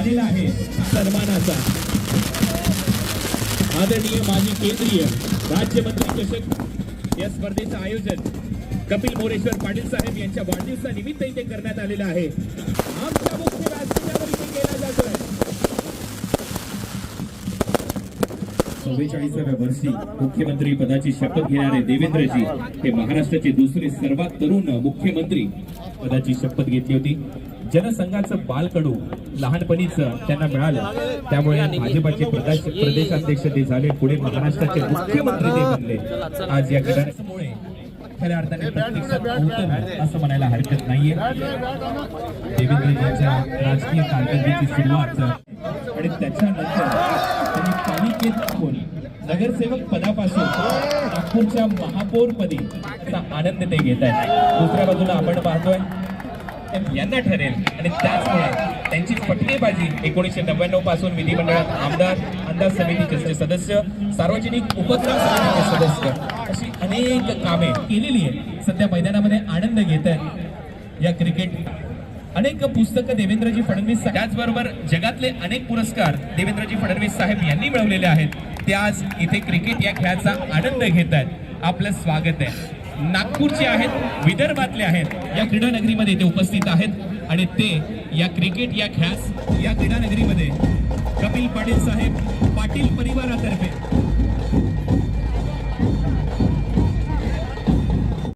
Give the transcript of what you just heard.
आलेला आहे सन्मानाचा। आदरणीय माजी केंद्रीय राज्यमंत्री चषक या स्पर्धेचं आयोजन कपिल मोरेश्वर पाटील साहेब यांच्या वाढदिवसानिमित्त इथे करण्यात आलेलं आहे। आमच्या मुख्य व्यासपीठावर इथे केला जातोय 44व्या वर्षी मुख्यमंत्री पदाची शपथ घेणारे देवेंद्रजी हे महाराष्ट्राचे दुसरे सर्वात तरुण मुख्यमंत्री पदाची शपथ घेतली होती। जनसंघाचं बालकडू लहानपणीच त्यांना मिळालं, त्यामुळे भाजपचे प्रदेशाध्यक्ष ते झाले, पुढे महाराष्ट्राचे मुख्यमंत्री ते बनले। आज या घटनेमुळे खऱ्या अर्थाने प्रत्यक्षात अवतरण असं म्हणायला हरकत नाहीये। देवेंद्रजींच्या राजकीय कारकिर्दीची सुरुवात आणि त्याच्यानंतर त्यांनी पालिकेत नगरसेवक पदापासून नागपूरच्या महापौरपदी आनंद ते घेत आहेत। दुसऱ्या बाजूला आपण पाहतोय यांना ठरेल आणि त्याचमुळे त्यांची फटकेबाजी 1999 पासून विधिमंडळात अंदाज समितीचे सदस्य, सार्वजनिक उपक्रम समितीचे सदस्य अशी अनेक कामे केलेली आहेत। सध्या मैदानामध्ये आनंद घेत आहेत या क्रिकेट। अनेक पुस्तकं देवेंद्रजी फडणवीस, त्याचबरोबर जगातले अनेक पुरस्कार देवेंद्रजी फडणवीस साहेब यांनी मिळवलेले आहेत। ते आज इथे क्रिकेट या खेळाचा आनंद घेत आहेत। आपलं स्वागत आहे। नागपूरचे आहेत, विदर्भातले आहेत, या क्रीडा नगरीमध्ये ते उपस्थित आहेत आणि ते या क्रिकेट या खेळास या क्रीडा नगरीमध्ये कपिल पाटील साहेब पाटील परिवारातर्फे